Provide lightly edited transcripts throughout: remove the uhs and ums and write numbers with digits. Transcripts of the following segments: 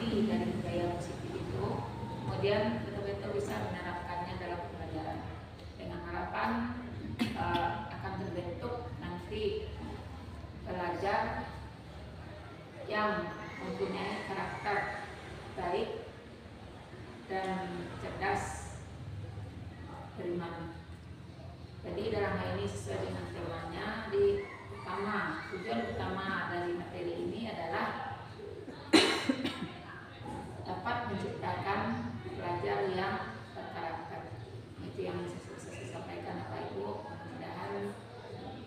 mengerti dari budaya positif itu, kemudian betul-betul bisa menerapkannya dalam pembelajaran dengan harapan akan terbentuk nanti pelajar yang mempunyai karakter baik dan cerdas, beriman. Jadi dalam hal ini sesuai dengan temanya, tujuan utama dari materi ini adalah dapat menciptakan pelajar yang berkarakter. Itu yang saya sampaikan Bapak Ibu. Mudah-mudahan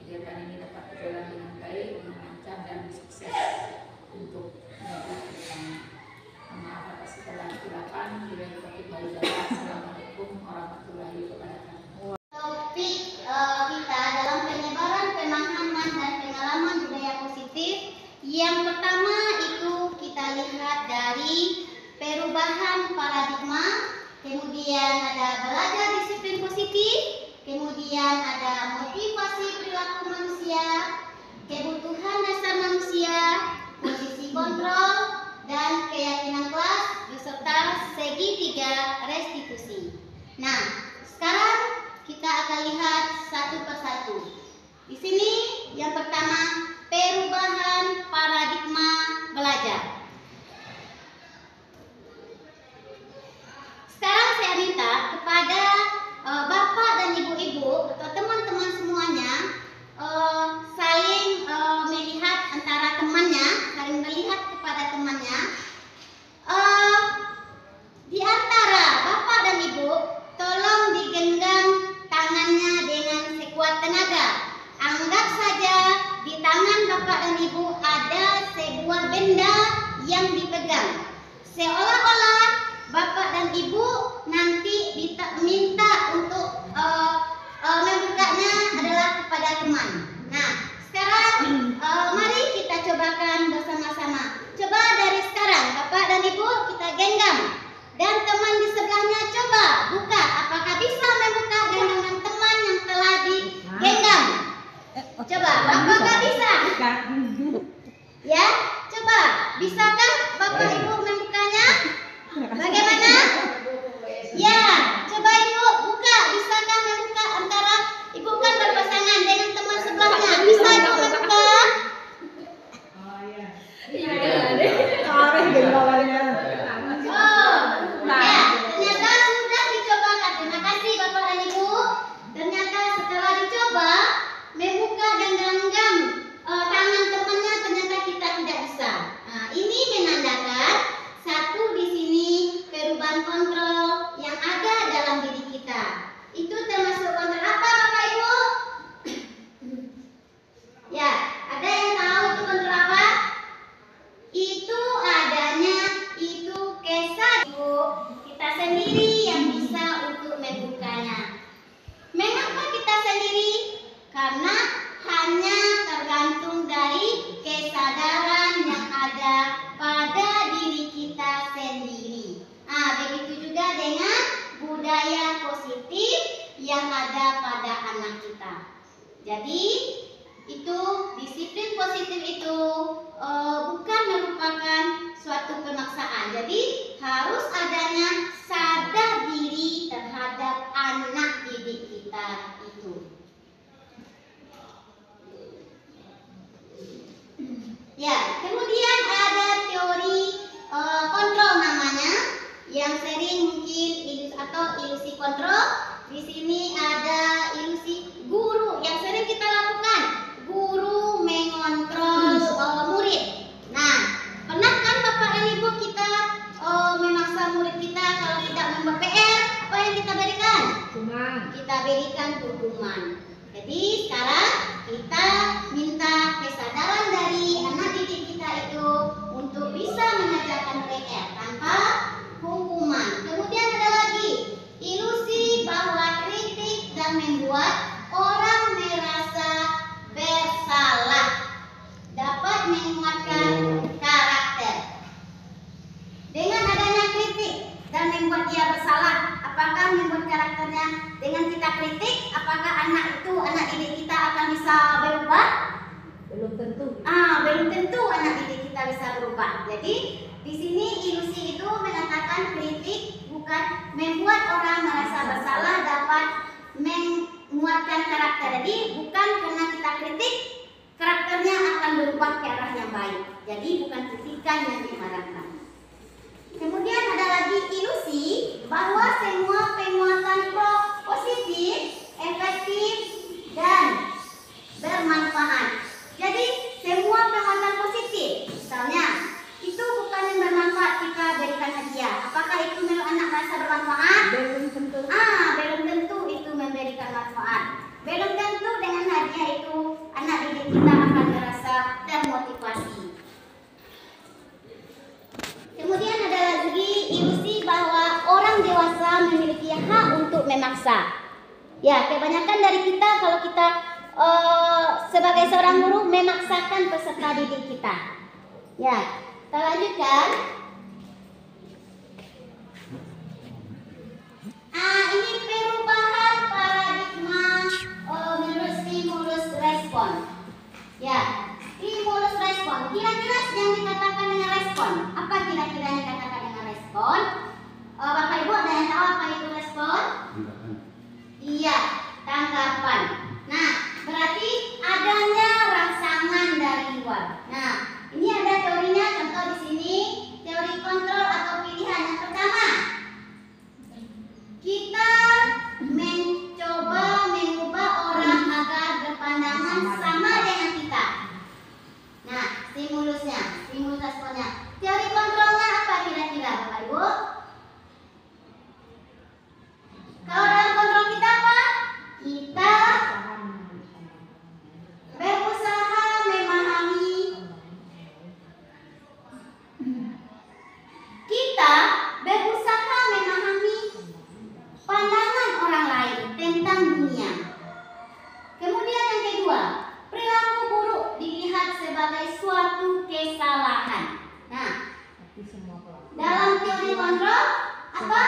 kegiatan ini dapat berjalan dengan baik, dengan lancar dan sukses untuk negeri kita. Maaf atas segala kekurangan. Assalamualaikum warahmatullahi wabarakatuh. Topik kita dalam penyebaran pemahaman dan pengalaman budaya positif. Yang pertama itu kita lihat dari perubahan paradigma, kemudian ada belajar disiplin positif, kemudian ada motivasi perilaku manusia, kebutuhan dasar manusia, posisi kontrol, dan keyakinan kelas beserta segitiga restitusi. Nah, sekarang kita akan lihat satu persatu. Di sini yang pertama, perubahan paradigma belajar. Sekarang saya minta kepada Bapak dan Ibu-ibu atau teman-teman semuanya saling melihat antara temannya, saling melihat kepada temannya. Di antara Bapak dan Ibu, tolong digenggam tangannya dengan sekuat tenaga. Anggap saja di tangan Bapak dan Ibu ada sebuah benda yang dipegang. Seolah-olah Bapak dan Ibu nanti minta untuk membukanya adalah kepada teman. Nah, sekarang mari kita cobakan bersama-sama. Coba dari sekarang Bapak dan Ibu kita genggam. Dan teman di sebelahnya coba buka. Apakah bisa membuka genggaman teman yang telah digenggam? Coba, apakah bisa? Ya, coba. Bisakah Bapak Ibu membukanya? Bagaimana? Ya, coba Ibu buka. Bisakah membuka antara Ibu kan berpasangan dengan teman sebelahnya? Bisa Ibu membuka? Ternyata sudah dicobakan. Terima kasih Bapak dan Ibu. Ternyata setelah dicoba membuka dan genggam tangan temannya, ternyata kita tidak bisa. Nah, ini menandakan satu di sini perubahan kontrol yang ada dalam diri kita. Itu termasuk kontrol apa Bapak Ibu? Ya, ada yang tahu itu kontrol apa? Itu adanya itu kesadaran kita sendiri yang bisa untuk membukanya. Mengapa kita sendiri? Karena hanya tergantung dari kesadaran yang ada pada diri kita sendiri. Nah, begitu juga dengan budaya positif yang ada pada anak kita. Jadi, itu disiplin positif itu bukan merupakan suatu pemaksaan. Jadi, harus adanya sadar diri terhadap anak didik kita itu. Ya, kemudian ada teori kontrol namanya, yang sering mungkin ilusi kontrol. Di sini ada ilusi guru yang sering kita lakukan. Guru mengontrol murid. Nah, pernah kan Bapak dan Ibu kita memaksa murid kita kalau tidak membuat PR, apa yang kita berikan? Hukuman. Kita berikan hukuman. Jadi sekarang kita minta kesadaran dari anak didik kita itu untuk bisa mengerjakan PR tanpa hukuman. Kemudian ada lagi ilusi bahwa kritik dan membuat orang merasa bersalah dapat menguatkan karakter. Dengan adanya kritik dan membuat dia bersalah, apakah membuat karakternya dengan kita kritik? Apakah anak didik kita akan bisa berubah? Belum tentu. Belum tentu anak didik kita bisa berubah. Jadi Di sini ilusi itu mengatakan kritik, bukan membuat orang merasa bersalah, dapat menguatkan karakter. Jadi bukan karena kita kritik, karakternya akan berubah ke arah yang baik. Jadi bukan kritikan yang diharapkan. Kemudian ada lagi ilusi bahwa semua penguatan positif, efektif, dan bermanfaat. Jadi semua penguatan positif, misalnya itu bukan yang bermanfaat kita berikan hadiah. Apakah itu menurut anak merasa bermanfaat? Belum tentu. Belum tentu itu memberikan manfaat. Belum tentu dengan hadiah itu anak didik kita akan merasa termotivasi. Kemudian ada lagi ilusi bahwa orang dewasa memiliki hak untuk memaksa. Ya, kebanyakan dari kita kalau kita sebagai seorang guru memaksakan peserta didik kita. Ya, kita lanjutkan. Ini perubahan paradigma menurut stimulus respon. Ya, stimulus respon. Kira-kira yang dikatakan dengan respon, apa kira-kira yang dikatakan dengan respon? Bapak Ibu ada yang tahu apa itu respon? Iya, tanggapan. Nah, berarti adanya rangsangan dari luar. Nah, ini ada teorinya, contoh di sini teori kontrol atau pilihan. Yang pertama, kita mencoba mengubah orang agar berpandangan sama dengan kita. Nah, stimulus responnya. Teori kontrolnya apa kira-kira, Bapak Ibu? Kalau dalam kontrol kita apa? Kita berusaha memahami. Kita berusaha memahami pandangan orang lain tentang dunia. Kemudian yang kedua, perilaku buruk dilihat sebagai suatu kesalahan. Nah, dalam teori kontrol apa?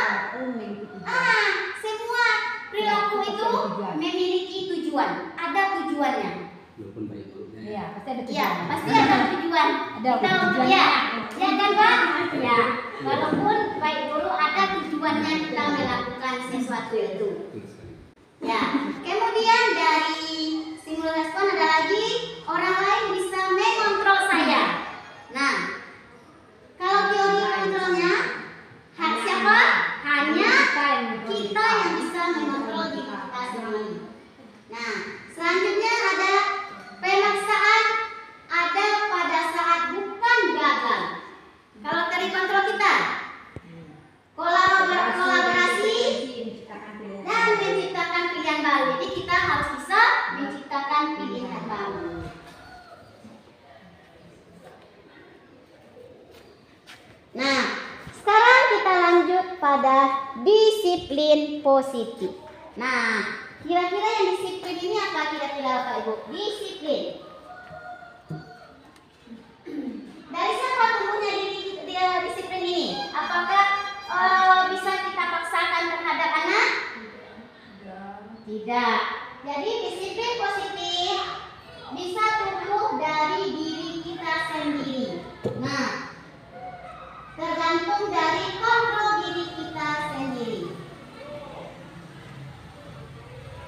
Semua perilaku itu memiliki tujuan, ada tujuannya. Iya, pasti ada tujuan. Ya, pasti ada tujuan. Ada tujuannya. Ya kan Pak? Ya, walaupun baik guru ada tujuannya kita melakukan sesuatu itu. Ya, kemudian dari stimulus respon ada lagi orang lain bisa mengontrol saya. Nah, kalau teori kontrolnya siapa? Hanya kita yang bisa mengontrol diri kita sendiri. Nah, selanjutnya ada pemaksaan ada pada saat bukan gagal. Kalau teori kontrol kita kolaborasi dan menciptakan pilihan baru. Jadi kita harus bisa menciptakan pilihan baru. Nah, sekarang kita lanjut pada disiplin positif. Nah, kira-kira yang disiplin ini apa kira-kira Bapak Ibu? Disiplin. Dari siapa tumbuhnya disiplin ini? Apakah bisa kita paksakan terhadap anak? Tidak. Jadi disiplin positif bisa tumbuh dari diri kita sendiri. Nah, tergantung dari kontrol diri kita sendiri.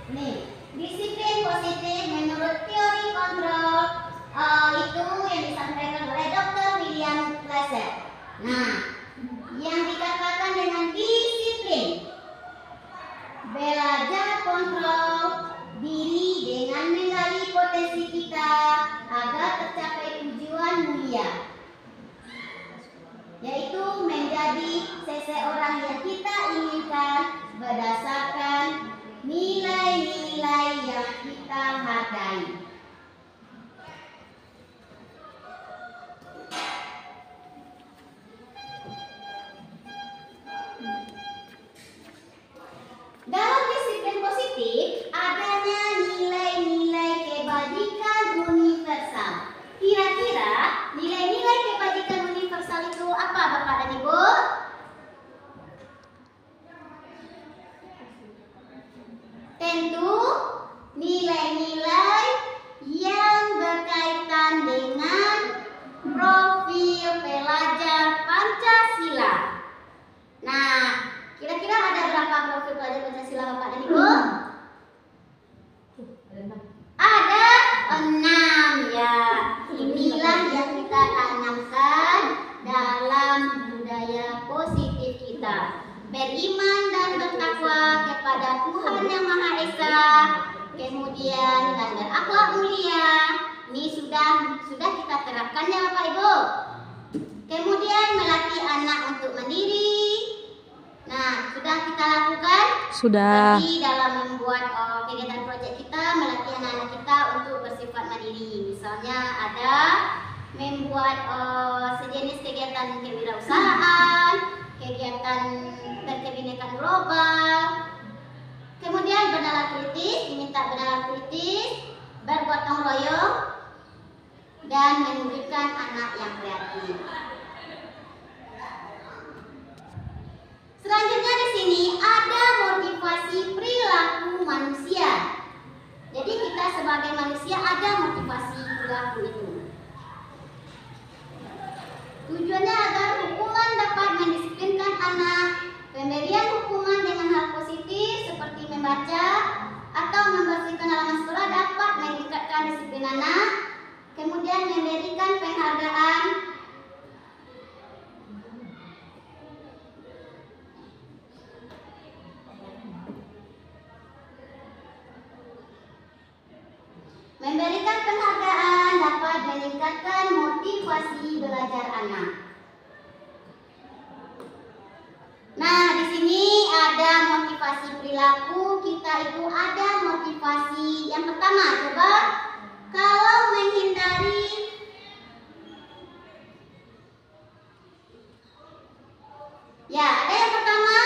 Nih, disiplin positif menurut teori kontrol itu yang disampaikan oleh Dr. William Glasser. Nah, yang dikatakan dengan disiplin belajar kontrol diri dengan menggali potensi kita agar tercapai tujuan mulia, yaitu menjadi seseorang yang kita inginkan berdasarkan nilai-nilai yang kita hargai. Dalam disiplin positif adanya nilai-nilai kebajikan universal. Kira-kira nilai-nilai kebajikan universal itu apa Bapak dan Ibu? Tentu nilai-nilai kemudian dan berakhlak mulia. Ini sudah kita terapkan ya Bapak Ibu. Kemudian melatih anak untuk mandiri. Nah, sudah kita lakukan. Sudah. Seperti dalam membuat kegiatan proyek kita, melatih anak-anak kita untuk bersifat mandiri. Misalnya ada membuat sejenis kegiatan kewirausahaan, kegiatan berkebinekaan global. Kemudian bernalar kritis, diminta bernalar kritis, bergotong royong, dan mewujudkan anak yang kreatif. Selanjutnya di sini ada motivasi perilaku manusia. Jadi kita sebagai manusia ada motivasi perilaku itu. Tujuannya agar hukuman dapat mendisiplinkan anak. Pemberian hukuman dengan hal positif seperti membaca atau membersihkan halaman sekolah dapat meningkatkan disiplin anak. Kemudian memberikan penghargaan. Memberikan penghargaan dapat meningkatkan motivasi belajar anak. Nah, di sini ada motivasi perilaku. Kita itu ada motivasi yang pertama. Coba kalau menghindari ya, ada yang pertama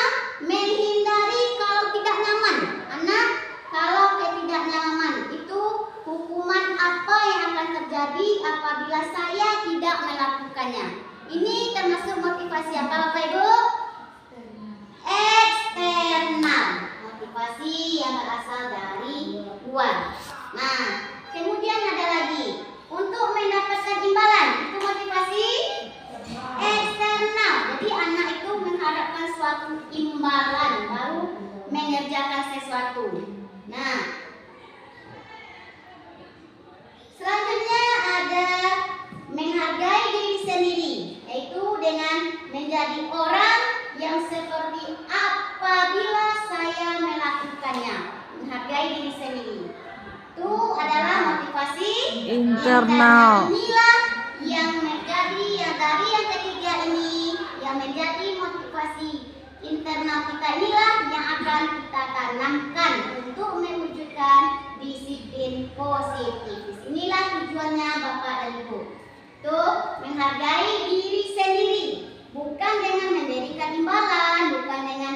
menghindari kalau tidak nyaman. Anak kalau tidak nyaman itu hukuman apa yang akan terjadi apabila saya tidak melakukannya. Ini termasuk motivasi apa Bapak Ibu? Eksternal. Motivasi yang berasal dari luar. Nah, kemudian ada lagi untuk mendapatkan imbalan. Itu motivasi eksternal. Jadi anak itu mengharapkan suatu imbalan baru mengerjakan sesuatu. Nah, selanjutnya ada menghargai diri sendiri, yaitu dengan menjadi orang yang seperti apabila saya melakukannya. Menghargai diri sendiri. Itu adalah motivasi internal. Inilah yang menjadi dari yang ketiga ini yang menjadi motivasi internal kita, inilah yang akan kita tanamkan untuk mewujudkan disiplin positif. Inilah tujuannya Bapak dan Ibu. Tuh, menghargai diri sendiri, bukan dengan memberikan imbalan, bukan dengan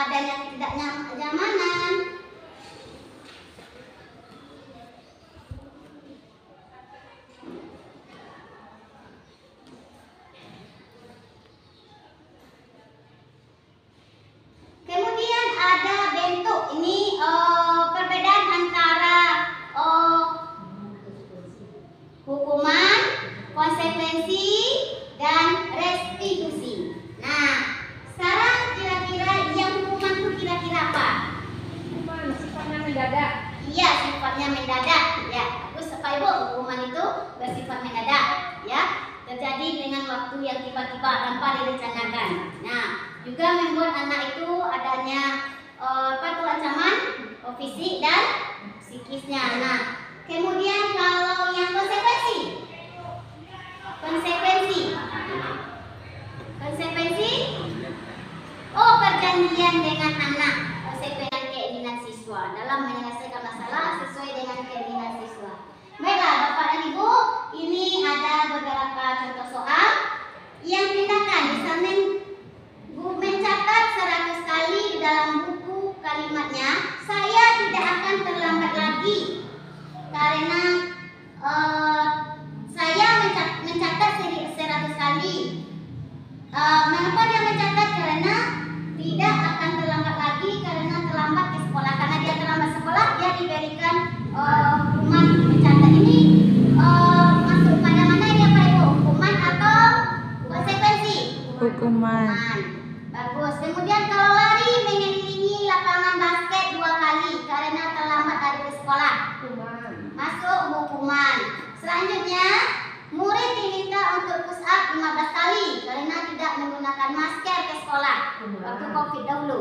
adanya ketidaknyamanan. Kemudian ada bentuk ini perbedaan antara hukuman, konsekuensi, dan restitusi. Nah, sekarang kira-kira yang hukuman itu kira-kira apa? Hukuman sifatnya mendadak. Iya, sifatnya mendadak. Ya, terus Bapak Ibu, hukuman itu bersifat mendadak. Ya, terjadi dengan waktu yang tiba-tiba tanpa direncanakan. Nah, juga membuat anak itu adanya ancaman fisik dan psikisnya. Nah, kemudian kalau yang konsekuensi perjanjian dengan anak, konsekuensi keinginan siswa dalam menyelesaikan masalah sesuai dengan keinginan siswa. Baiklah Bapak dan Ibu, ini ada beberapa contoh soal yang tindakan. Misalnya Bu mencatat 100 kali di dalam buku kalimatnya, saya tidak akan terlambat lagi karena saya mencatat 100 kali. Mengapa dia mencatat? Karena tidak akan terlambat lagi karena terlambat ke sekolah. Karena dia terlambat sekolah, dia diberikan hukuman mencatat. Ini masuk pada mana ini Pak Ibu? Hukuman atau konsekuensi? Hukuman. Bagus. Kemudian kalau lari mengelilingi lapangan basket 2 kali karena terlambat dari ke sekolah, masuk hukuman. Selanjutnya, murid diminta untuk push up 15 kali karena tidak menggunakan masker ke sekolah waktu COVID dahulu.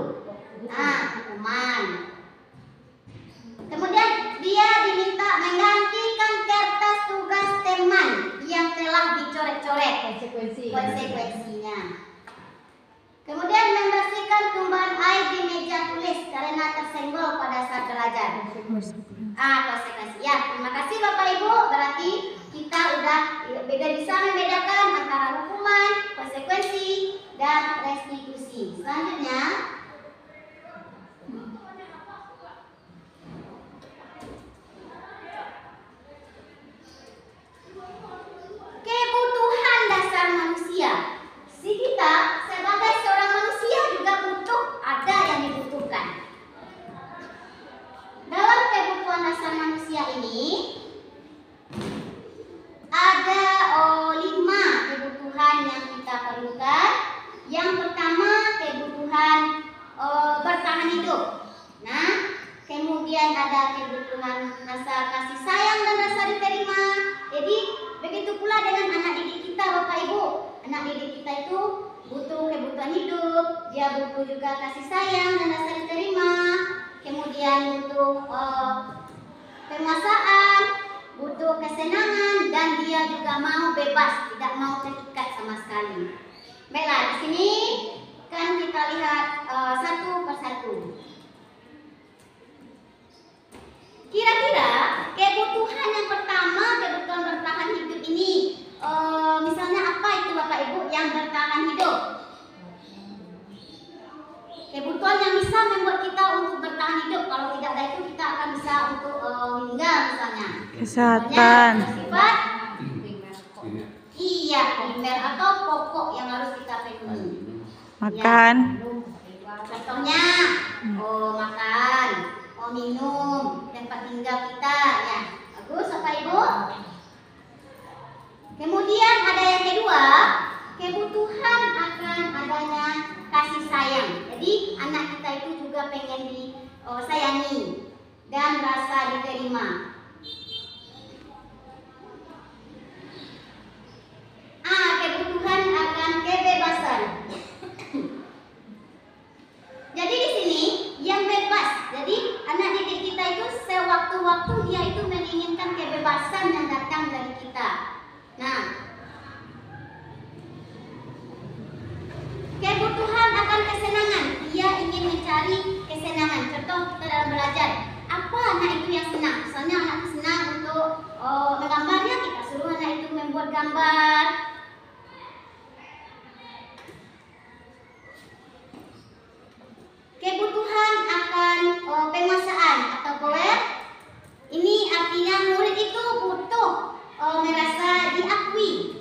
Nah, hukuman. Kemudian dia diminta menggantikan kertas tugas teman yang telah dicoret-coret konsekuensinya. Kemudian membersihkan tumpahan air di meja tulis karena tersenggol pada saat belajar. Konsekuensi. Ya, terima kasih Bapak Ibu. Berarti kita udah bisa membedakan antara hukuman, konsekuensi, dan restitusi. Selanjutnya, kebutuhan dasar manusia. Si kita sebagai seorang manusia juga butuh, ada yang dibutuhkan. Dalam kebutuhan dasar manusia ini ada 5 kebutuhan yang kita perlukan. Yang pertama kebutuhan bertahan hidup. Nah, kemudian ada kebutuhan rasa kasih sayang dan rasa diterima. Jadi begitu pula dengan anak didik kita, Bapak Ibu. Anak didik kita itu butuh kebutuhan hidup, dia butuh juga kasih sayang dan rasa diterima. Kemudian butuh penguasaan, butuh kesenangan, dan dia juga mau bebas, tidak mau terikat sama sekali. Baiklah, di sini kan kita lihat satu persatu. Kira-kira kebutuhan yang pertama, kebutuhan bertahan hidup ini, misalnya apa itu Bapak Ibu yang bertahan hidup? Kebutuhan yang bisa membuat kita untuk bertahan hidup. Kalau tidak ada itu kita akan bisa untuk meninggal misalnya. Kesehatan. Bersifat primer atau pokok yang harus kita penuhi. Makan. Ya, contohnya, makan, minum, tempat tinggal kita, ya. Bagus Bapak Ibu. Kemudian ada yang kedua, kebutuhan akan adanya kasih sayang. Jadi anak kita itu juga pengen disayangi dan rasa diterima. Kebutuhan akan kebebasan. Jadi di sini yang bebas. Jadi anak didik kita itu sewaktu-waktu dia itu menginginkan kebebasan yang datang dari kita. Nah, kebutuhan akan kesenangan. Dia ingin mencari kesenangan. Contoh kita dalam belajar. Apa anak itu yang senang? Misalnya anak itu senang untuk menggambarnya, kita suruh anak itu membuat gambar. Kebutuhan akan penguasaan atau power. Ini artinya murid itu butuh merasa diakui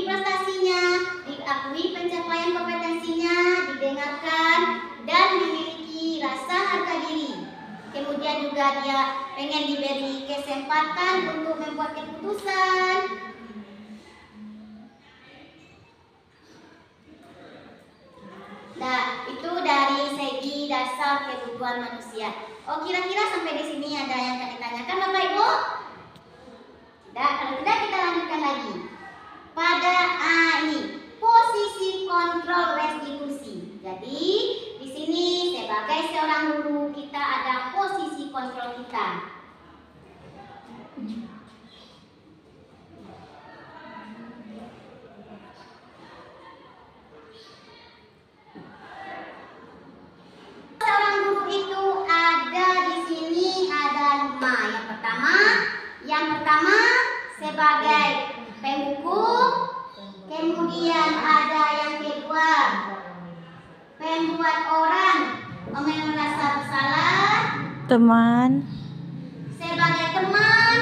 prestasinya, diakui pencapaian kompetensinya, didengarkan, dan memiliki rasa harga diri. Kemudian juga dia pengen diberi kesempatan untuk membuat keputusan. Nah, itu dari segi dasar kebutuhan manusia. Kira-kira sampai di sini ada yang akan ditanyakan Bapak Ibu? Tidak, kalau tidak kita lanjutkan lagi. Pada ini, posisi kontrol restitusi. Jadi, di sini sebagai seorang guru kita ada posisi kontrol kita. Seorang guru itu ada di sini ada 5. Yang pertama sebagai penghukum, kemudian ada yang kedua pembuat orang merasa bersalah, Teman. sebagai teman,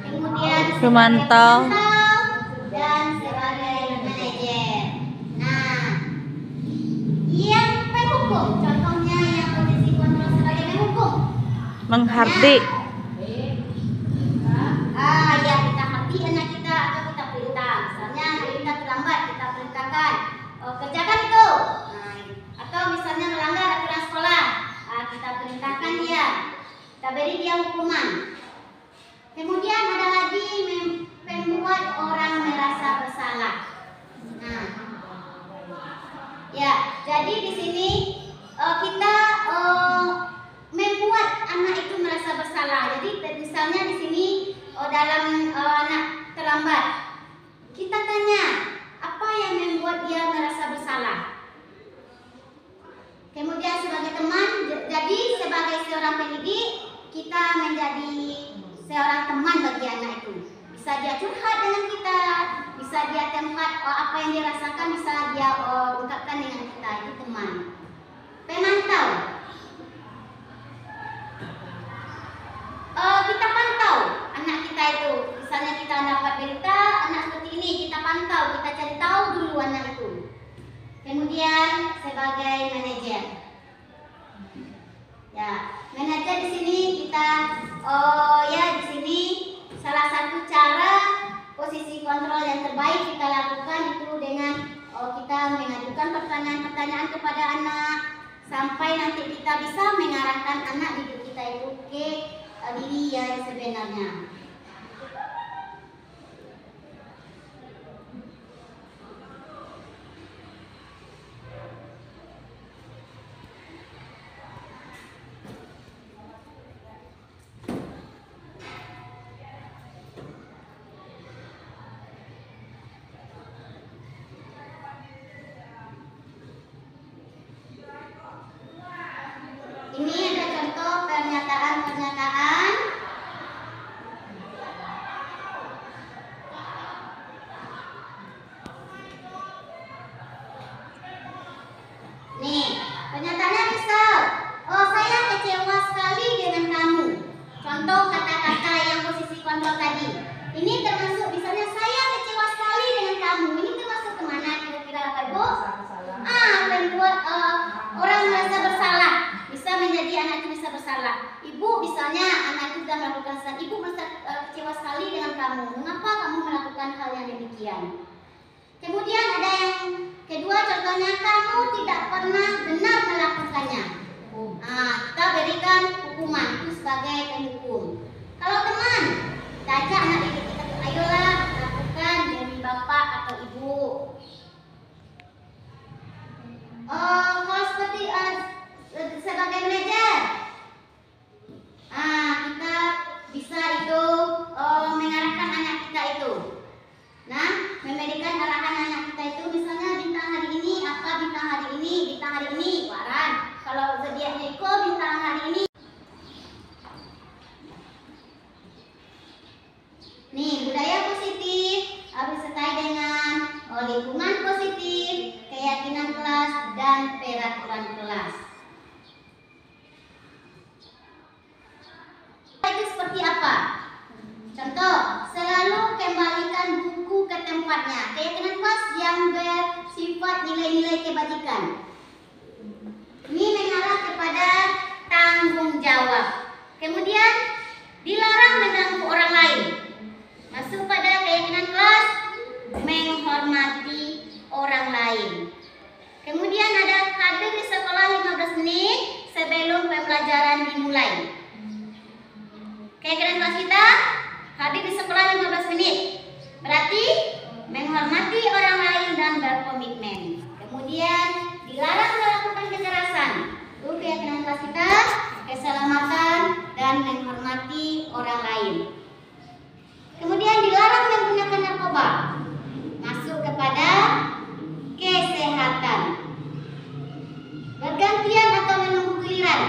kemudian Pemantau. dan sebagai manajer. Nah, yang penghukum, contohnya yang posisi kontrol sebagai penghukum. Menghardi. Ya kita harti anak kita atau kita perintah. Misalnya anak kita terlambat, kita perintahkan kerjakan itu. Nah, atau misalnya melanggar aturan sekolah, kita perintahkan dia, kita beri dia hukuman. Kemudian ada lagi membuat orang merasa bersalah. Nah, ya jadi di sini kita membuat anak itu merasa bersalah. dalam anak terlambat, kita tanya apa yang membuat dia merasa bersalah. Kemudian sebagai teman, jadi sebagai seorang pendidik, kita menjadi seorang teman bagi anak itu. Bisa dia curhat dengan kita, bisa dia tempat apa yang dia rasakan, bisa dia ungkapkan dengan kita. Itu teman. Pemantau. Kita pantau anak kita itu. Misalnya kita dapat berita anak seperti ini, kita pantau, kita cari tahu dulu anak itu. Kemudian sebagai manajer. Ya, manajer di sini kita di sini salah satu cara posisi kontrol yang terbaik kita lakukan itu dengan kita mengajukan pertanyaan-pertanyaan kepada anak sampai nanti kita bisa mengarahkan anak didik kita itu ke diri yang sebenarnya. Ini ada contoh pernyataan-pernyataan. Nih, pernyataannya misal, saya kecewa sekali dengan kamu. Contoh kata-kata yang posisi kontrol tadi. Ini termasuk misalnya saya kecewa sekali dengan kamu. Ini termasuk kemana kira-kira Bapak Ibu? Membuat orang merasa bersalah. Bisa menjadi anak itu bisa bersalah. Ibu misalnya anak itu sudah melakukan kesalahan, ibu merasa kecewa sekali dengan kamu. Mengapa kamu melakukan hal yang demikian? Kemudian ada yang kedua, contohnya kamu tidak pernah benar melakukannya. Kita berikan hukuman itu sebagai penghukum. Kalau teman, kita ajak anak didik kita, ayolah lakukan demi bapak atau ibu. Kalau seperti sebagai manajer, kita bisa itu mengarahkan anak kita itu. Nah, memberikan arahan anak kita itu, misalnya bintang hari ini apa, bintang hari ini waran. Kalau zodiaknya Iko, bintang hari ini. Nih, budaya positif harus disertai dengan lingkungan positif, keyakinan kelas dan peraturan kelas. Itu seperti apa? Contoh, selalu kembalikan buku ke tempatnya. Keyakinan kelas yang bersifat nilai-nilai kebajikan. Ini mengarah kepada tanggung jawab. Kemudian, dilarang mengganggu orang lain. Masuk pada keyakinan kelas, menghormati orang lain. Kemudian ada hadir di sekolah 15 menit sebelum pembelajaran dimulai. Keyakinan kelas kita, hadir di sekolah 15 menit. Berarti menghormati orang lain dan berkomitmen. Kemudian dilarang melakukan kekerasan. Itu keyakinan kelas kita, keselamatan dan menghormati orang lain. Kemudian dilarang menggunakan narkoba. Masuk kepada kesehatan. Bergantian atau menunggu giliran.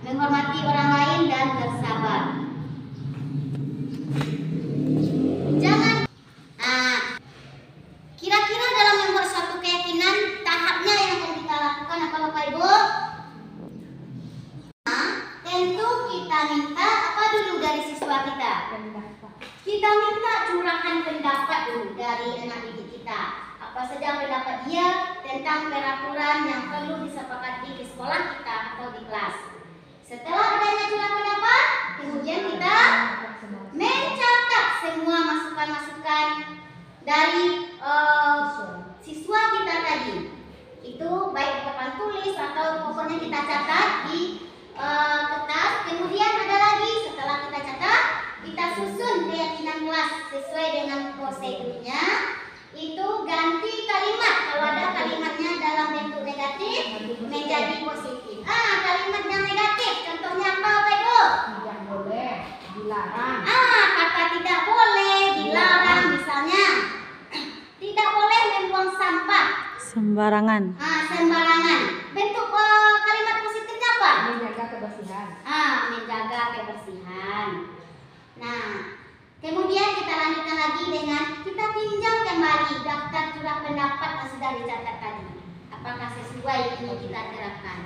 Menghormati orang lain dan bersabar. Jangan. Kira-kira dalam membuat suatu keyakinan, tahapnya yang akan kita lakukan apa Bapak Ibu? Tentu kita minta apa dulu dari siswa kita? Kita minta curahan pendapat dulu dari anak didik kita. Apa saja pendapat dia tentang peraturan yang perlu disepakati di sekolah kita atau di kelas. Setelah adanya curahan pendapat, kemudian kita mencatat semua masukan-masukan dari siswa kita tadi. Itu baik di papan tulis atau pokoknya kita catat di kertas. Kemudian ada lagi setelah kita catat, kita susun keyakinan kelas sesuai dengan prosedurnya. Itu ganti kalimat. Kalau ada kalimatnya dalam bentuk negatif menjadi positif. Kalimat yang negatif contohnya apa Bapak Ibu? Tidak boleh, dilarang. Kata tidak Sembarangan. Sembarangan. Bentuk kalimat positifnya apa? Menjaga kebersihan. Menjaga kebersihan. Nah, kemudian kita lanjutkan lagi dengan kita tinjau kembali daftar curah pendapat yang sudah dicatat tadi. Apakah sesuai ini kita terapkan?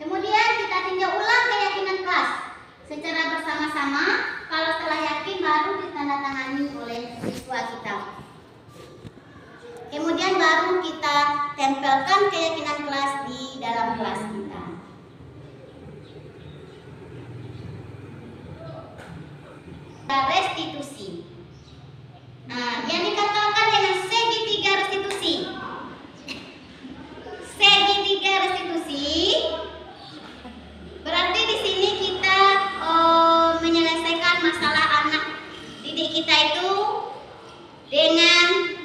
Kemudian kita tinjau ulang keyakinan kelas secara bersama-sama. Kalau telah yakin baru ditandatangani oleh siswa kita. Kemudian baru kita tempelkan keyakinan kelas di dalam kelas kita. Restitusi. Yang dikatakan dengan segitiga restitusi. Segitiga restitusi berarti di sini kita menyelesaikan masalah anak didik kita itu dengan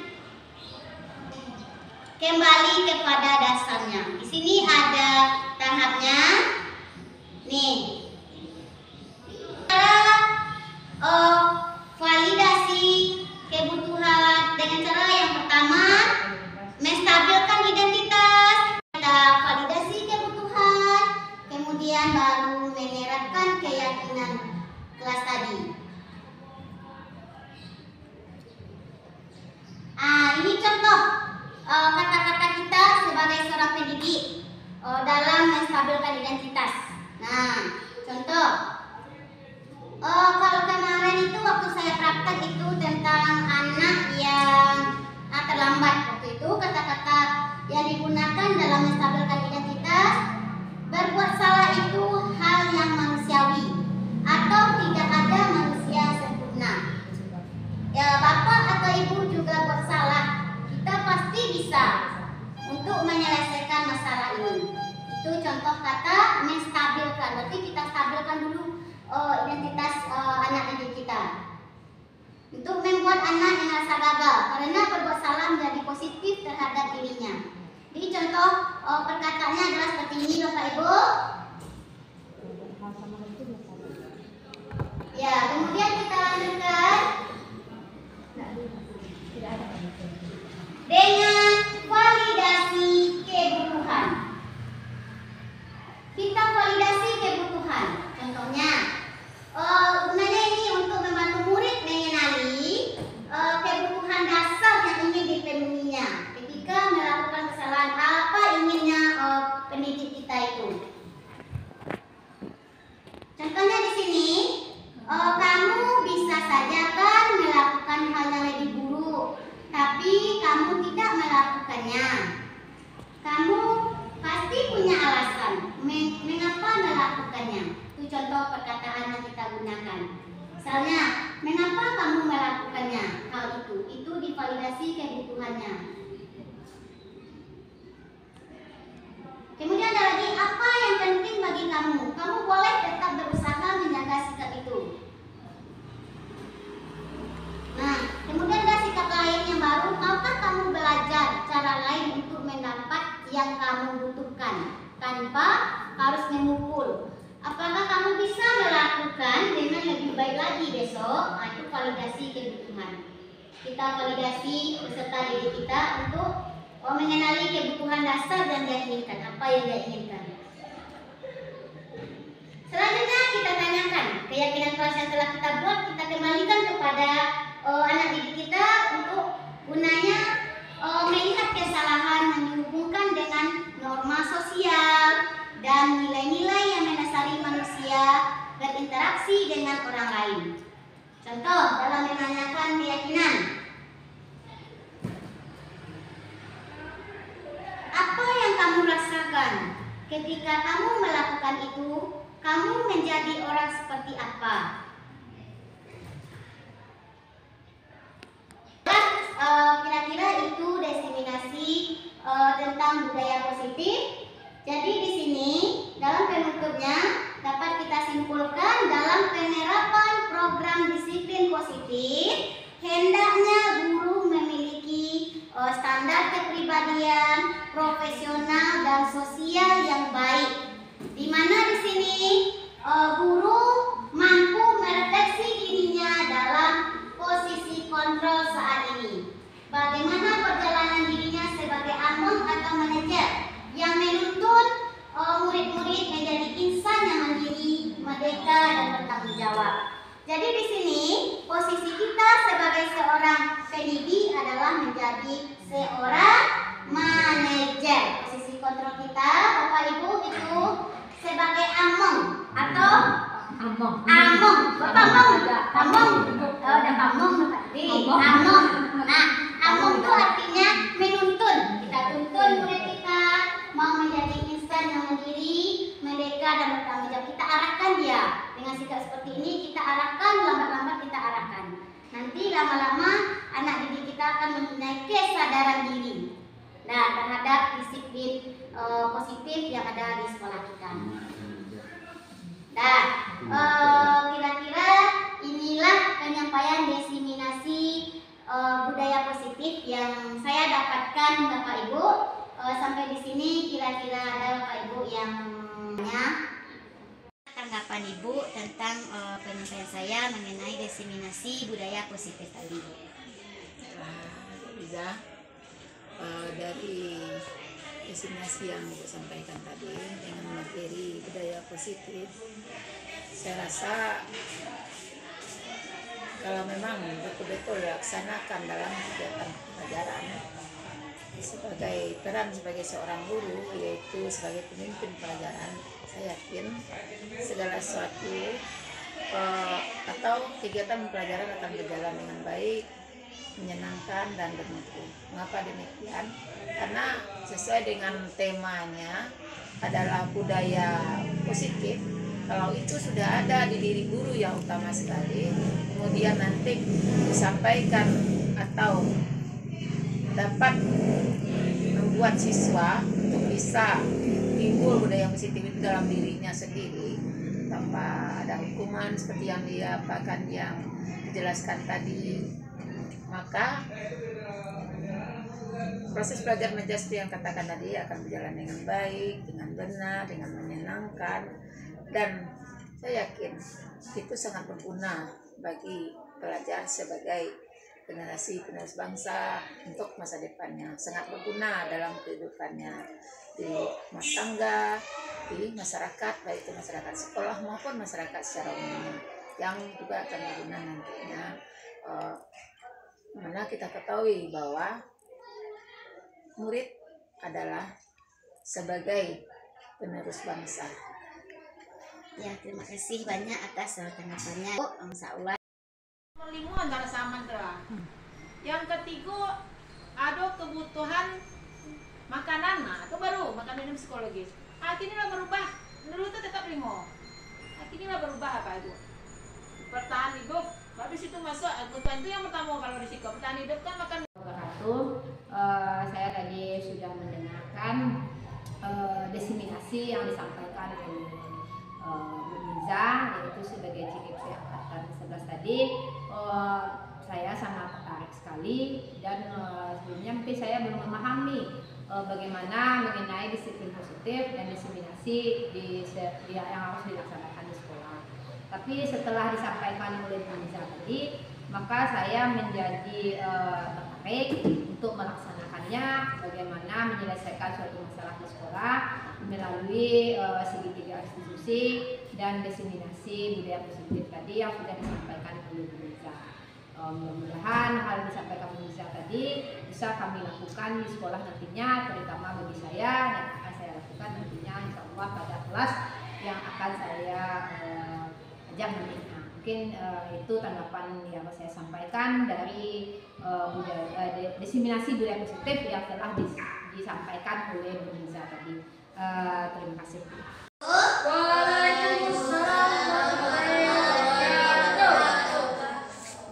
kembali kepada dasarnya. Di sini ada tahapnya. Nih. Validasi kebutuhan dengan cara yang pertama menstabilkan identitas. Kita validasi kebutuhan, kemudian baru menerapkan keyakinan kelas tadi. Ini contoh kata-kata kita sebagai seorang pendidik dalam menstabilkan identitas. Nah, contoh. Kalau kemarin itu waktu saya praktek itu tentang anak yang terlambat. Waktu itu kata-kata yang digunakan dalam menstabilkan identitas, berbuat salah itu hal yang manusiawi atau tidak ada manusia sempurna. Ya, bapak atau ibu juga buat salah. Kita pasti bisa untuk menyelesaikan masalah ini. Itu contoh kata menstabilkan. Berarti kita stabilkan dulu identitas anak didik kita. Untuk membuat anak yang merasa gagal karena berbuat salah menjadi positif terhadap dirinya. Jadi contoh perkataannya adalah seperti ini, Bapak Ibu. Ya, kemudian kita lanjutkan dengan validasi kebutuhan. Kita validasi kebutuhan. Contohnya, gunanya ini untuk membantu murid mengenali kebutuhan dasar yang ingin dipenuhinya ketika melakukan kesalahan apa inginnya pendidik kita itu. Contohnya di sini, kamu bisa saja kan melakukan hal yang lebih buruk, tapi kamu tidak melakukannya. Kamu pasti punya alasan mengapa melakukannya. Itu contoh perkataan yang kita gunakan. Misalnya, mengapa kamu melakukannya hal itu? Itu divalidasi kebutuhannya. Kemudian ada lagi, apa yang penting bagi kamu? Kamu boleh tetap berusaha menjaga sikap itu. Nah, kemudian ada sikap lain yang baru. Maukah kamu belajar cara lain untuk mendapat yang kamu butuhkan tanpa harus memukul? Apakah kamu bisa melakukan dengan lebih baik lagi besok? Itu validasi kebutuhan. Kita validasi peserta didik kita untuk mengenali kebutuhan dasar dan dia inginkan, apa yang dia inginkan. Selanjutnya kita tanyakan keyakinan kelas yang telah kita buat, kita kembalikan kepada anak didik kita untuk gunanya melihat kesalahan yang dihubungkan dengan norma sosial dan nilai-nilai yang mendasari manusia berinteraksi dengan orang lain. Contoh dalam menanyakan keyakinan. Apa yang kamu rasakan ketika kamu melakukan itu? Kamu menjadi orang seperti apa? Kira-kira itu diseminasi tentang budaya positif. Jadi di sini dalam penutupnya dapat kita simpulkan dalam penerapan program disiplin positif hendaknya guru memiliki standar kepribadian, profesional dan sosial yang baik. Di mana di sini guru mampu merefleksi dirinya dalam posisi kontrol saat ini. bagaimana perjalanan dirinya sebagai among atau manajer yang menuntun murid-murid menjadi insan yang mandiri, merdeka, dan bertanggung jawab. Jadi di sini posisi kita sebagai seorang pendidik adalah menjadi seorang manajer. Posisi kontrol kita, Bapak Ibu, itu sebagai among atau among. Bapak among. Udah among tadi. Among. Nah, among itu artinya menuntun. Kita tuntun murid kita mau menjadi insan yang mandiri, merdeka, dan bertanggung jawab. Kita arahkan dia dengan sikap seperti ini. Kita arahkan, lambat-lambat kita arahkan. Nanti lama-lama anak didik kita akan mempunyai kesadaran diri terhadap disiplin positif yang ada di sekolah kita. Nah, kira-kira inilah penyampaian diseminasi budaya positif yang saya dapatkan, Bapak Ibu. Sampai di sini kira-kira ada Bapak Ibu yang tanggapan Ibu tentang penyampaian saya mengenai diseminasi budaya positif tadi. Liza, dari diseminasi yang Ibu sampaikan tadi dengan materi budaya positif, saya rasa kalau memang betul-betul dilaksanakan dalam kegiatan pelajaran sebagai peran sebagai seorang guru, yaitu sebagai pemimpin pelajaran, saya yakin segala sesuatu atau kegiatan pelajaran akan berjalan dengan baik, menyenangkan, dan bermutu. Mengapa demikian? Karena sesuai dengan temanya adalah budaya positif. Kalau itu sudah ada di diri guru yang utama sekali, kemudian nanti disampaikan atau dapat membuat siswa untuk bisa timbul budaya positif itu dalam dirinya sendiri tanpa ada hukuman seperti yang yang dijelaskan tadi, maka proses belajar mengajar seperti yang katakan tadi akan berjalan dengan baik, dengan benar, dengan menyenangkan, dan saya yakin itu sangat berguna bagi pelajar sebagai generasi penerus bangsa untuk masa depannya, sangat berguna dalam kehidupannya di rumah tangga, di masyarakat, baik itu masyarakat sekolah maupun masyarakat secara umum, yang juga akan berguna nantinya. Mana kita ketahui bahwa murid adalah sebagai penerus bangsa. Ya, terima kasih banyak atas tanggapannya. Insya Allah. Lima antara sama antara. Yang ketiga ada kebutuhan makanan, atau baru makan minum psikologis. Akhirnya berubah, dulu itu tetap lima. Akhirnya berubah apa itu? Bertahan hidup. Habis itu masuk kebutuhan itu yang pertama kalau di psiko. Bertahan hidup kan makan. Saya tadi sudah mendengarkan diseminasi yang disampaikan oleh Bu Liza, yaitu sebagai CKP angkatan 11 tadi. Saya sangat tertarik sekali, dan sebelumnya mungkin saya belum memahami bagaimana mengenai disiplin positif dan diseminasi yang harus dilaksanakan di sekolah. Tapi setelah disampaikan oleh Bu Liza tadi, maka saya menjadi tertarik untuk melaksanakannya, bagaimana menyelesaikan suatu masalah di sekolah melalui segitiga institusi dan diseminasi budaya positif tadi yang sudah disampaikan oleh Bu Liza. Mudah-mudahan hal yang disampaikan Bu Liza tadi bisa kami lakukan di sekolah nantinya, terutama bagi saya, dan akan saya lakukan nantinya insya Allah pada kelas yang akan saya ajak nantinya. Mungkin itu tanggapan yang saya sampaikan dari diseminasi budaya positif yang telah disampaikan oleh Bu Liza tadi. Terima kasih. Waalaikumsalam warahmatullahi wabarakatuh.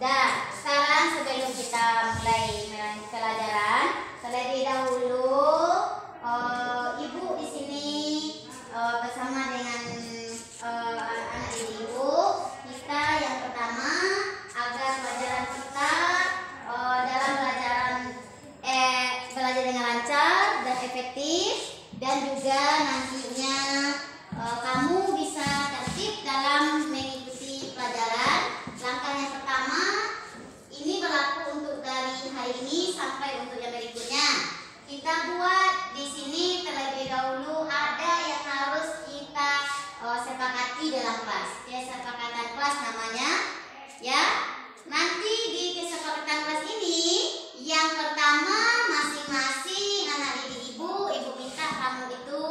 Dan sekarang sebelum kita mulai pelajaran, terlebih dahulu Ibu di sini bersama dengan anak Ibu kita yang pertama, agar pelajaran kita dalam belajar dengan lancar dan efektif, dan juga nantinya kamu bisa kita buat di sini terlebih dahulu ada yang harus kita sepakati dalam kelas. Kesepakatan kelas namanya, ya. Nanti di kesepakatan kelas ini yang pertama masing-masing anak didik ibu minta kamu itu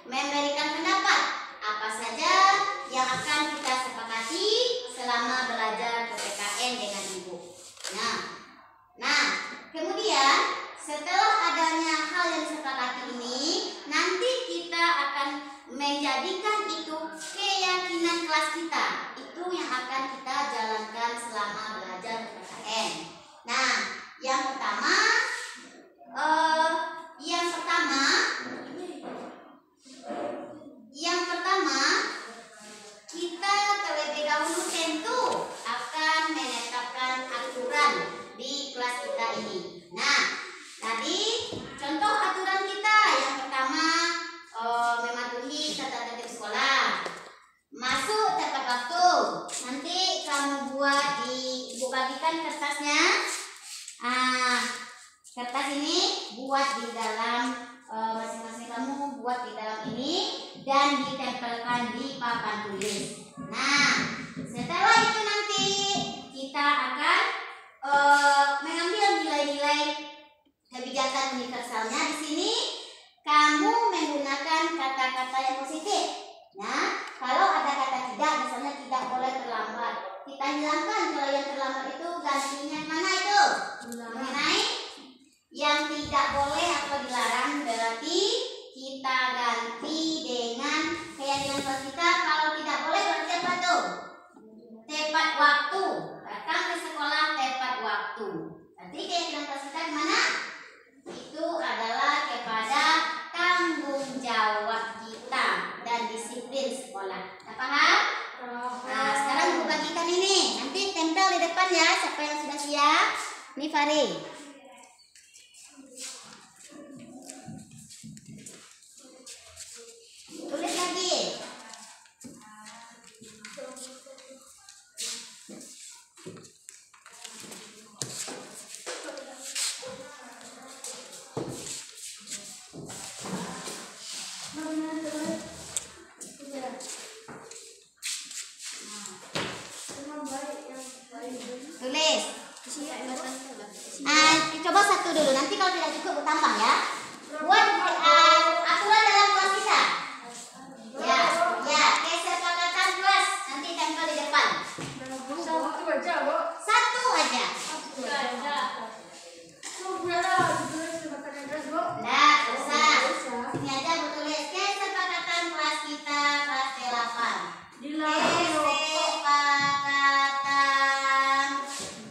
memberikan pendapat apa saja yang akan kita sepakati selama belajar PPKN dengan ibu. Nah, kemudian setelah adanya hal yang disepakati ini, nanti kita akan menjadikan itu keyakinan kelas kita. Itu yang akan kita jalankan selama belajar PPKN. Nah, yang pertama kita terlebih dahulu tentu akan menetapkan aturan di kelas kita ini. Nah, tadi contoh aturan kita yang pertama mematuhi tata tertib sekolah, masuk tepat waktu. Nanti kamu buat ibu bagikan kertasnya. Kertas ini buat di dalam masing-masing kamu buat di dalam ini dan ditempelkan di papan tulis. Nah, setelah itu nanti kita akan mengambil nilai-nilai kebijakan universalnya. Di sini kamu menggunakan kata-kata yang positif. Nah, kalau ada kata tidak, misalnya tidak boleh terlambat, kita hilangkan. Kalau yang terlambat itu gantinya mana itu? Mengenai yang tidak boleh atau dilarang, berarti kita ganti dengan keyakinan kelas kita. Kalau tidak boleh berarti apa tuh? Tepat waktu. Datang ke sekolah tepat waktu. Nanti keyakinan kelas kita gimana? Itu adalah kepada tanggung jawab kita dan disiplin sekolah. Nah, paham? Nah, sekarang ibu bagikan ini. Nanti tempel di depan ya. Siapa yang sudah siap? Ini Fari. Tulis lagi. Tulis. Coba satu dulu. Nanti kalau tidak cukup tambah ya. Buat aturan dalam kelas kita. Ya, kesepakatan kelas nanti tempel di depan. Satu aja. Nah, usah. Ini aja aku tulis kesepakatan kelas kita kelas 8. Kesepakatan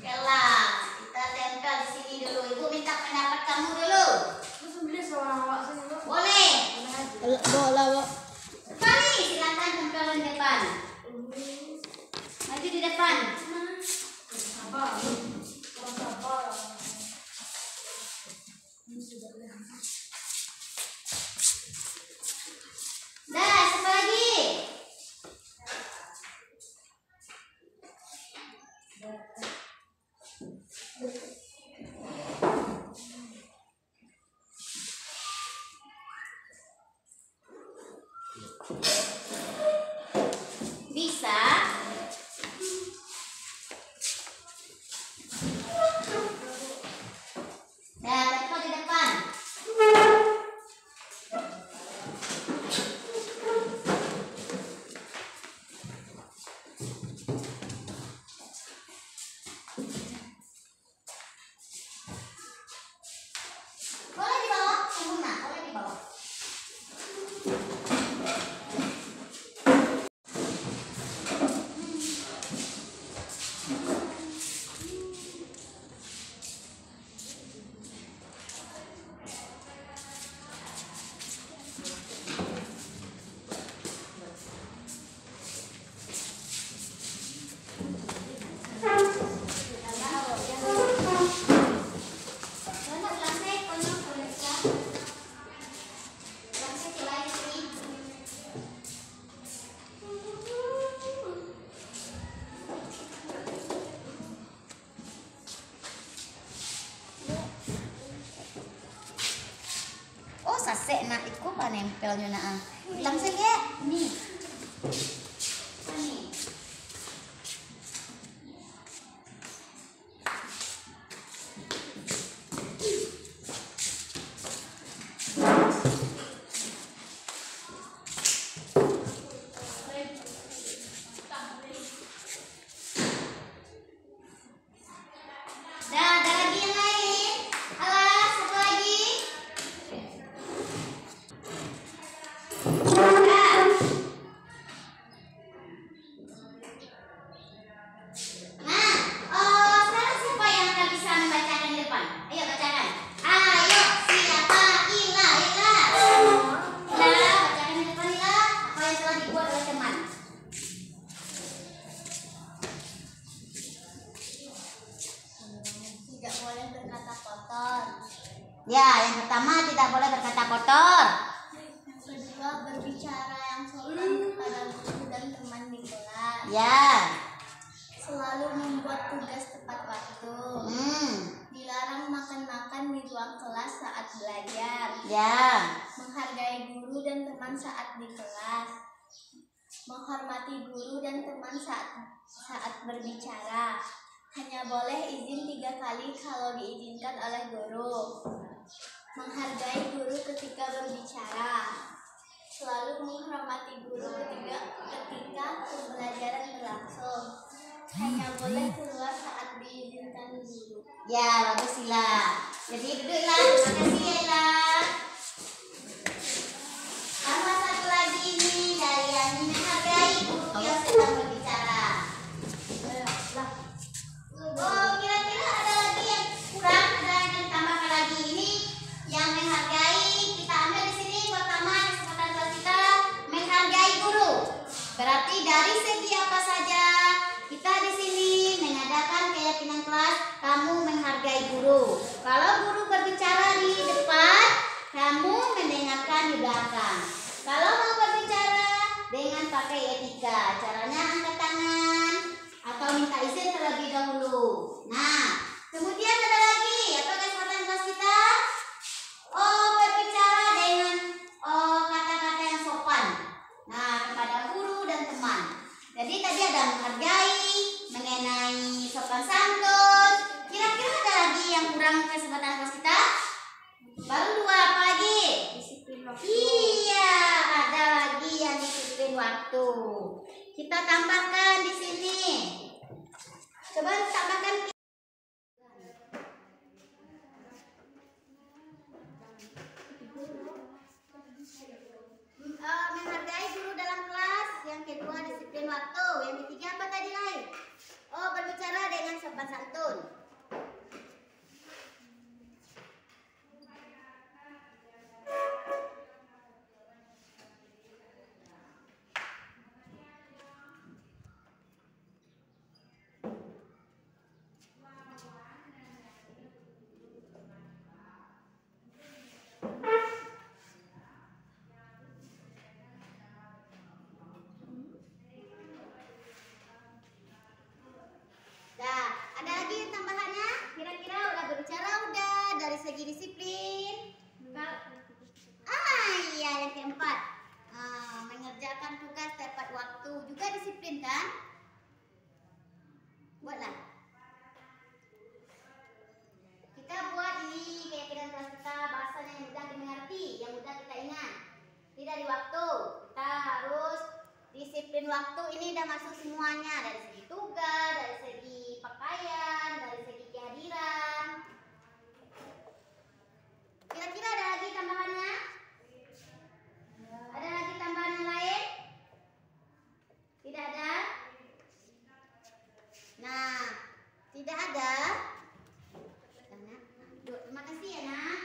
kelas. Kita tempel di sini dulu. Ibu minta pendapat kamu dulu. Boleh. Sekali silakan tempel di depan. Maju di depan. Dah, siapa lagi? Bisa. Nah, tempel di depan. Boleh di bawah, Bunda, boleh di bawah. nak ikut apa nempelnya nak? Langsung ya, nih. Nih. Ada lagi yang lain? Alas, satu lagi. Sekarang siapa yang akan bisa membacakan di depan? Ayo bacakan. Ayo, siapa? Ila. Ila, bacakan di depan Ila. Apa yang telah dibuat oleh teman? Tidak boleh berkata kotor. Ya, yang pertama tidak boleh berkata kotor. Yang kedua berbicara yang sopan kepada guru dan teman di kelas. Ya. Selalu membuat tugas tepat waktu. Dilarang makan-makan di ruang kelas saat belajar. Ya. Menghargai guru dan teman saat di kelas. Menghormati guru dan teman saat berbicara. Hanya boleh izin 3 kali kalau diizinkan oleh guru. Menghargai guru ketika berbicara. Selalu menghormati guru ketika pembelajaran berlangsung. Hanya boleh keluar saat diizinkan guru. Ya, bagus Ila. Jadi duduklah. Terima kasih ya Ila. Sama satu lagi nih dari yang menghargai guru yang sedang berbicara. Oh, kira-kira ada lagi yang kurang, ada yang ditambahkan lagi ini yang menghargai. Kita ambil di sini pertama kesempatan kelas kita menghargai guru. Berarti dari segi apa saja kita di sini mengadakan keyakinan kelas kamu menghargai guru. Kalau guru berbicara di depan, kamu mendengarkan di belakang. Kalau mau berbicara dengan pakai etika, caranya angkat tangan atau minta izin terlebih dahulu. Nah, kemudian ada lagi apa kesempatan kelas kita? Berbicara dengan kata-kata yang sopan. Nah, kepada guru dan teman. Jadi tadi ada menghargai, mengenai sopan santun. Kira-kira ada lagi yang kurang kesempatan kelas kita? Baru 2, apa lagi? Disiplin waktu. Iya, ada lagi yang disiplin waktu. Kita tambahkan di sini. Coba tambahkan. Menghargai guru dalam kelas. Yang kedua disiplin waktu. Yang ketiga apa tadi lain? Berbicara dengan sopan santun. Ada lagi yang tambahannya? Kira-kira udah berbicara dari segi disiplin. Iya yang keempat, mengerjakan tugas tepat waktu juga disiplin kan? Buatlah. Kita buat ini keyakinan kelas kita bahasanya yang mudah dimengerti, yang mudah kita ingat. Tidak di waktu, kita harus disiplin waktu. Ini udah masuk semuanya dari segi tugas, dari segi pakaian, dari segi kehadiran. Kira-kira ada lagi tambahannya? Ada lagi tambahan yang lain? Tidak ada? Nah, tidak ada. Terima kasih ya nak.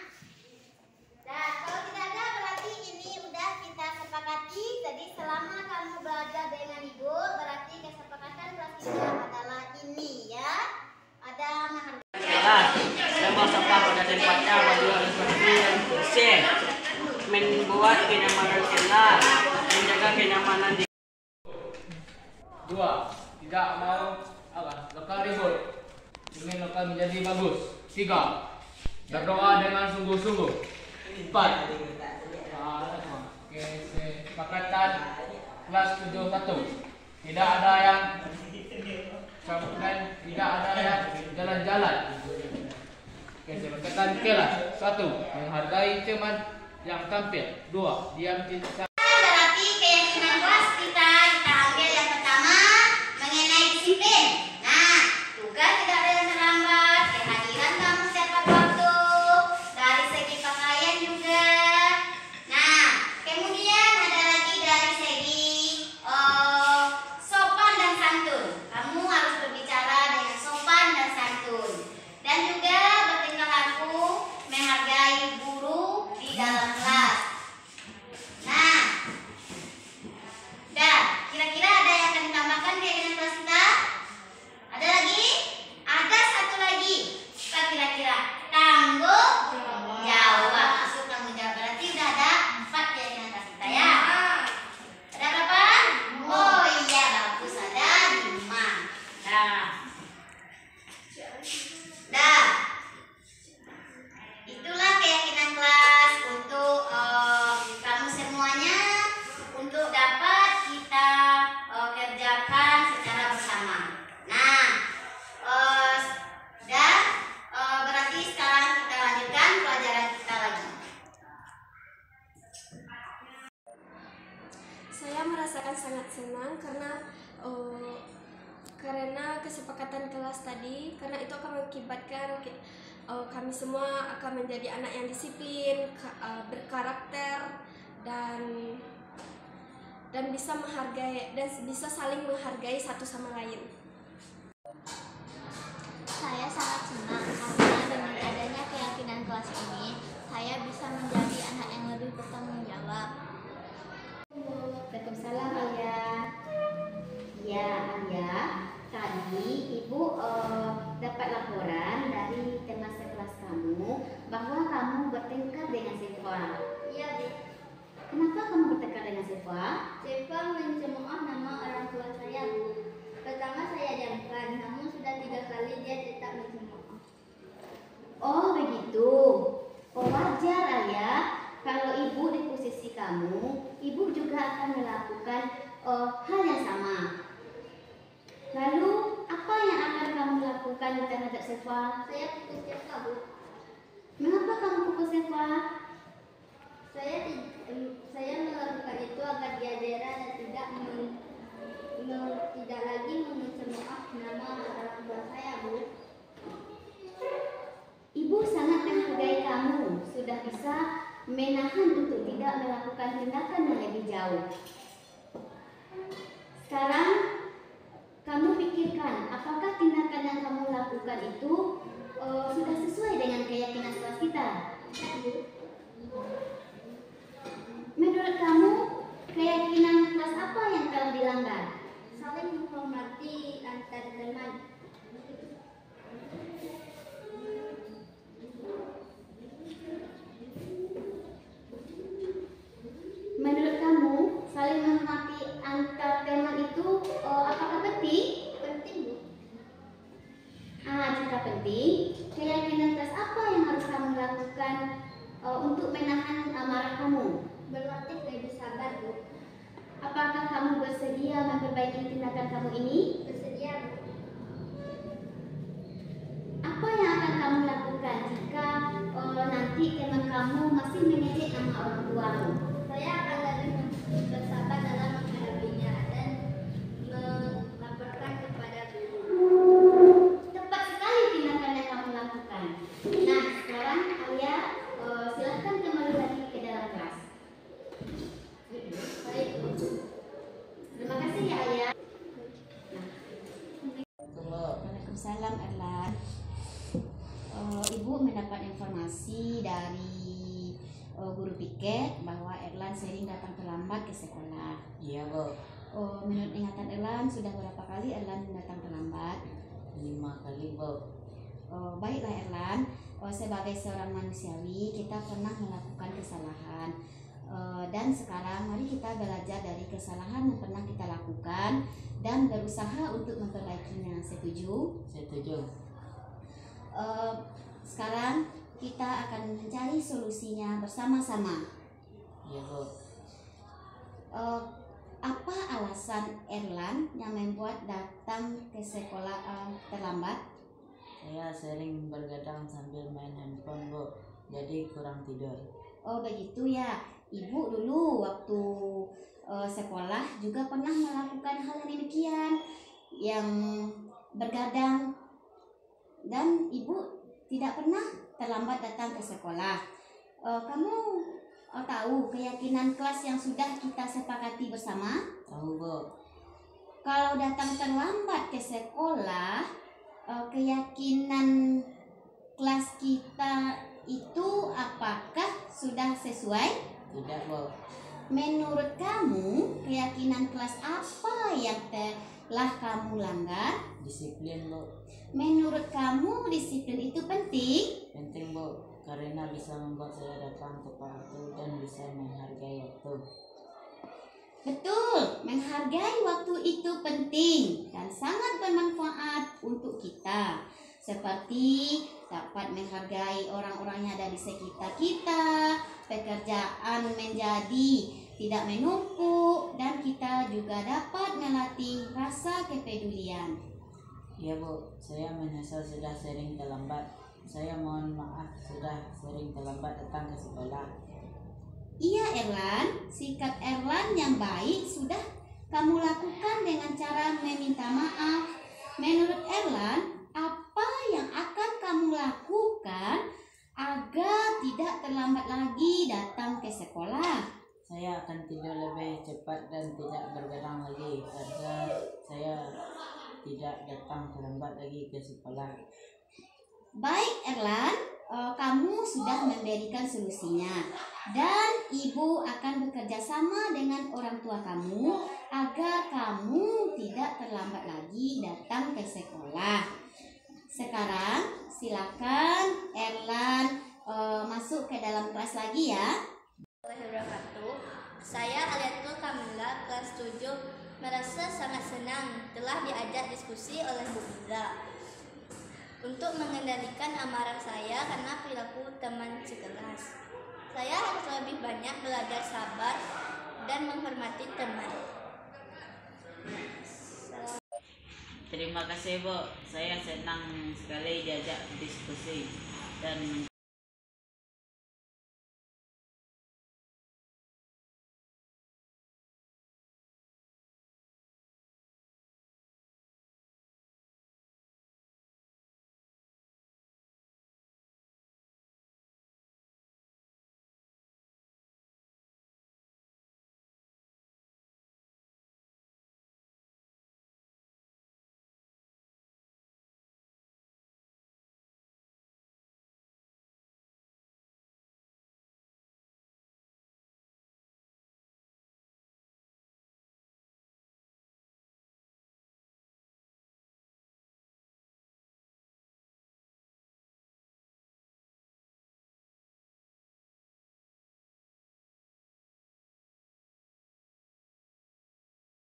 Nah, kalau tidak ada berarti ini udah kita sepakati. Jadi selama kamu belajar dengan ibu, berarti kesepakatan kelas kita adalah ini ya. Ada dan bersama pada tempatnya bagi orang seperti yang bersih, membuat kenyamanan kelas, menjaga kenyamanan di. 2. Tidak mau lokal ribut, ingin lokal menjadi bagus. 3. Berdoa dengan sungguh-sungguh. 4. kesepakatan kelas 71. Tidak ada yang tidak ada yang jalan-jalan. Kesepakatan kelas 1. Menghargai teman yang tampil. 2. Diam tidak. Berarti keyakinan kelas kita ambil yang pertama mengenai disiplin. Nah, tugas tidak ada yang terlambat, kehadiran kamu tepat waktu, dari segi pakaian juga. Nah, kemudian ada lagi dari segi sopan dan santun. Kamu harus berbicara dengan sopan dan santun, dan juga bertingkah laku menghargai guru di dalam kelas. Nah, dah, kira-kira ada yang akan ditambahkan keyakinan kelas kita? Ada lagi? Ada satu lagi. Apa kira-kira? Tanggung jawab. Masuk tanggung jawab. Berarti udah ada 4 keyakinan kelas kita ya. Ada berapa? Oh iya, bagus. Ada 5. Dah. Itulah keyakinan kelas untuk kamu semuanya, untuk dapat kita kerjakan secara bersama. Nah, dan berarti sekarang kita lanjutkan pelajaran kita lagi. Saya merasakan sangat senang karena kesepakatan kelas tadi, karena itu akan mengakibatkan kami semua akan menjadi anak yang disiplin, berkarakter, dan bisa menghargai dan bisa saling menghargai satu sama lain. Saya sangat senang karena dengan adanya keyakinan kelas ini, saya bisa menjadi anak yang lebih bertanggung jawab. Waalaikumsalam Alia. Ya Alia, tadi Ibu dapat laporan dari teman sekelas kamu bahwa kamu bertengkar dengan Sefa. Iya, Bu. Kenapa kamu bertengkar dengan Sefa? Sefa mencemooh nama orang tua saya, Bu. Pertama saya diamkan, namun sudah 3 kali dia tetap mencemooh. Oh begitu. Oh wajar Alia. Kalau ibu di posisi kamu, ibu juga akan melakukan hal yang sama. Lalu apa yang akan kamu lakukan terhadap Sefa? Saya pukul Sefa, Bu. Mengapa kamu pukul Sefa? Saya melakukan itu agar dia jera dan tidak lagi mencemooh nama orang tua saya, Bu. Ibu sangat menghargai kamu, sudah bisa menahan untuk tidak melakukan tindakan yang lebih jauh. Sekarang kamu pikirkan, apakah tindakan yang kamu lakukan itu sudah sesuai dengan keyakinan kelas kita? Menurut kamu, keyakinan kelas apa yang telah dilanggar? Saling menghormati antar teman. Menurut kamu, saling menghormati antar teman itu apakah penting? Penting, Bu. Jika penting, keyakinan kelas apa yang harus kamu lakukan untuk menahan amarah kamu? Berlatih lebih sabar, Bu. Apakah kamu bersedia memperbaiki tindakan kamu ini? Bersedia, Bu. Apa yang akan kamu lakukan jika nanti teman kamu masih mengejek nama orang tuamu? Saya akan lebih bersabar dalam menghadapinya dan melaporkan kepada guru. Tepat sekali tindakan yang kamu lakukan. Nah, sekarang Alia silahkan kembali lagi ke dalam kelas. Baik, Bu. Terima kasih ya Alia. Waalaikumsalam Erlan. Ibu mendapat informasi dari guru piket bahwa Erlan sering datang terlambat ke sekolah. Iya, Bu. Menurut ingatan Erlan, sudah berapa kali Erlan datang terlambat? 5 kali, Bu. Baiklah Erlan, sebagai seorang manusiawi kita pernah melakukan kesalahan. Dan sekarang mari kita belajar dari kesalahan yang pernah kita lakukan dan berusaha untuk memperbaikinya. Setuju? Setuju. Sekarang kita akan mencari solusinya bersama-sama. Iya, Bu. apa alasan Erlan yang membuat datang ke sekolah terlambat? Saya sering bergadang sambil main handphone, Bu. Jadi kurang tidur. Oh begitu ya. Ibu dulu waktu sekolah juga pernah melakukan hal yang demikian, yang bergadang, dan ibu tidak pernah terlambat datang ke sekolah. Kamu tahu keyakinan kelas yang sudah kita sepakati bersama? Tahu, Bu. Kalau datang terlambat ke sekolah, keyakinan kelas kita itu apakah sudah sesuai? Tidak, Bu. Menurut kamu, keyakinan kelas apa yang telah kamu langgar? Disiplin, Bu. Menurut kamu, disiplin itu penting? Penting, Bu. Karena bisa membuat saya datang tepat waktu dan bisa menghargai waktu. Betul, menghargai waktu itu penting dan sangat bermanfaat untuk kita. Seperti dapat menghargai orang-orang yang ada di sekitar kita, pekerjaan menjadi tidak menumpuk, dan kita juga dapat melatih rasa kepedulian. Iya, Bu. Saya menyesal sudah sering terlambat. Saya mohon maaf sudah sering terlambat datang ke sekolah. Iya Erlan, sikap Erlan yang baik sudah kamu lakukan dengan cara meminta maaf. Menurut Erlan, apa yang akan kamu lakukan agar tidak terlambat lagi datang ke sekolah? Saya akan tidur lebih cepat dan tidak bergadang lagi agar saya tidak datang terlambat lagi ke sekolah. Baik Erlan, kamu sudah memberikan solusinya, dan ibu akan bekerja sama dengan orang tua kamu agar kamu tidak terlambat lagi datang ke sekolah. Sekarang silakan Erlan masuk ke dalam kelas lagi ya. Saya Aliatul Kamila kelas 7 merasa sangat senang telah diajak diskusi oleh Bu Miza untuk mengendalikan amarah saya karena perilaku teman sekelas. Saya harus lebih banyak belajar sabar dan menghormati teman. Terima kasih, Bu. Saya senang sekali diajak diskusi dan